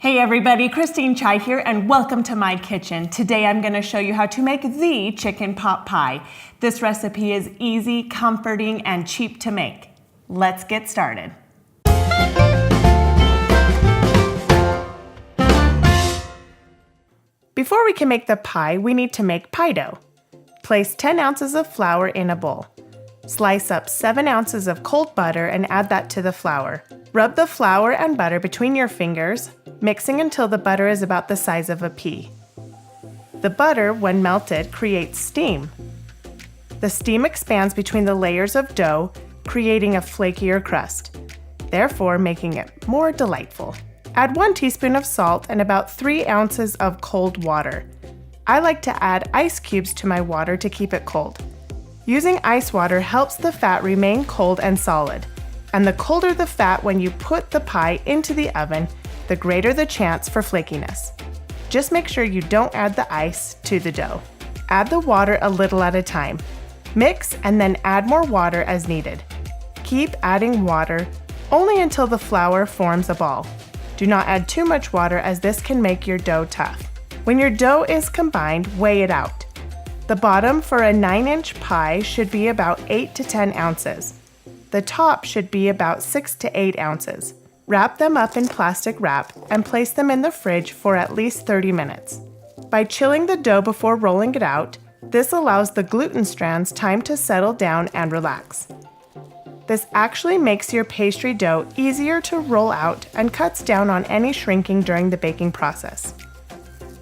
Hey everybody, Christine Chai here and welcome to my kitchen. Today I'm going to show you how to make the chicken pot pie. This recipe is easy, comforting, and cheap to make. Let's get started. Before we can make the pie, we need to make pie dough. Place 10 ounces of flour in a bowl. Slice up 7 ounces of cold butter and add that to the flour. Rub the flour and butter between your fingers, mixing until the butter is about the size of a pea. The butter, when melted, creates steam. The steam expands between the layers of dough, creating a flakier crust, therefore making it more delightful. Add 1 teaspoon of salt and about 3 ounces of cold water. I like to add ice cubes to my water to keep it cold. Using ice water helps the fat remain cold and solid, and the colder the fat when you put the pie into the oven, the greater the chance for flakiness. Just make sure you don't add the ice to the dough. Add the water a little at a time. Mix and then add more water as needed. Keep adding water only until the flour forms a ball. Do not add too much water as this can make your dough tough. When your dough is combined, weigh it out. The bottom for a 9-inch pie should be about 8 to 10 ounces. The top should be about 6 to 8 ounces. Wrap them up in plastic wrap and place them in the fridge for at least 30 minutes. By chilling the dough before rolling it out, this allows the gluten strands time to settle down and relax. This actually makes your pastry dough easier to roll out and cuts down on any shrinking during the baking process.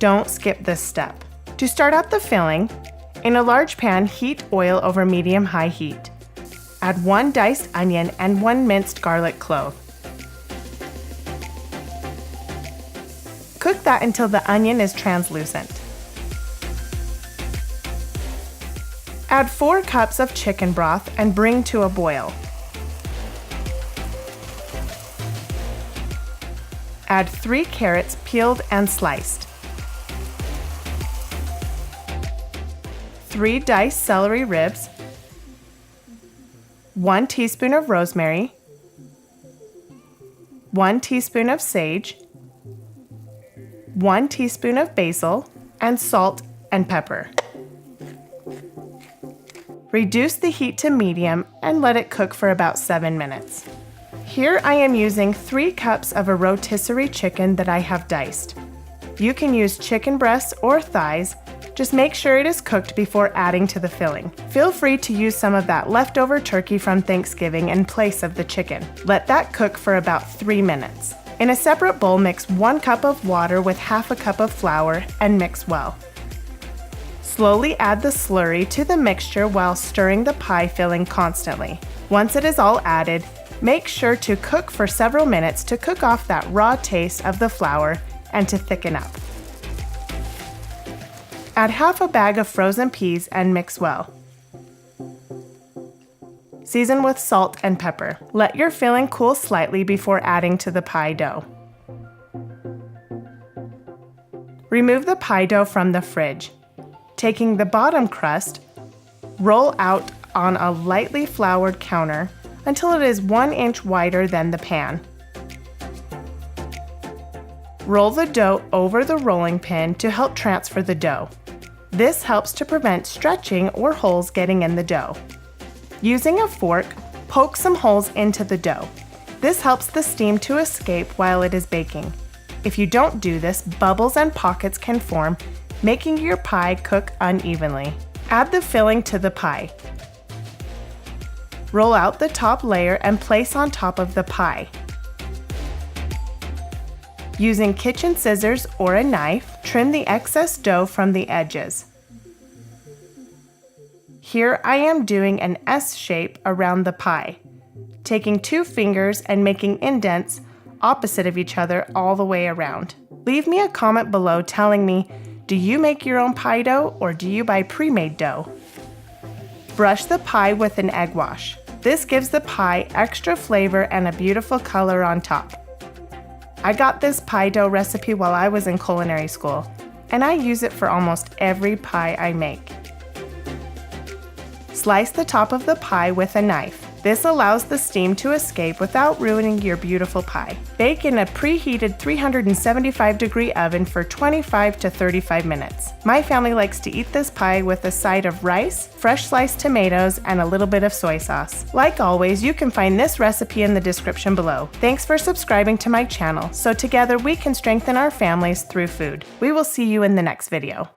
Don't skip this step. To start out the filling, in a large pan, heat oil over medium-high heat. Add 1 diced onion and 1 minced garlic clove. Cook that until the onion is translucent. Add 4 cups of chicken broth and bring to a boil. Add 3 carrots peeled and sliced. 3 diced celery ribs, 1 teaspoon of rosemary, 1 teaspoon of sage, 1 teaspoon of basil, and salt and pepper. Reduce the heat to medium and let it cook for about 7 minutes. Here I am using 3 cups of a rotisserie chicken that I have diced. You can use chicken breasts or thighs. Just make sure it is cooked before adding to the filling. Feel free to use some of that leftover turkey from Thanksgiving in place of the chicken. Let that cook for about 3 minutes. In a separate bowl, mix 1 cup of water with half a cup of flour and mix well. Slowly add the slurry to the mixture while stirring the pie filling constantly. Once it is all added, make sure to cook for several minutes to cook off that raw taste of the flour and to thicken up. Add half a bag of frozen peas and mix well. Season with salt and pepper. Let your filling cool slightly before adding to the pie dough. Remove the pie dough from the fridge. Taking the bottom crust, roll out on a lightly floured counter until it is 1 inch wider than the pan. Roll the dough over the rolling pin to help transfer the dough. This helps to prevent stretching or holes getting in the dough. Using a fork, poke some holes into the dough. This helps the steam to escape while it is baking. If you don't do this, bubbles and pockets can form, making your pie cook unevenly. Add the filling to the pie. Roll out the top layer and place on top of the pie. Using kitchen scissors or a knife, trim the excess dough from the edges. Here I am doing an S shape around the pie, taking 2 fingers and making indents opposite of each other all the way around. Leave me a comment below telling me, do you make your own pie dough or do you buy pre-made dough? Brush the pie with an egg wash. This gives the pie extra flavor and a beautiful color on top. I got this pie dough recipe while I was in culinary school, and I use it for almost every pie I make. Slice the top of the pie with a knife. This allows the steam to escape without ruining your beautiful pie. Bake in a preheated 375-degree oven for 25 to 35 minutes. My family likes to eat this pie with a side of rice, fresh sliced tomatoes, and a little bit of soy sauce. Like always, you can find this recipe in the description below. Thanks for subscribing to my channel, so together we can strengthen our families through food. We will see you in the next video.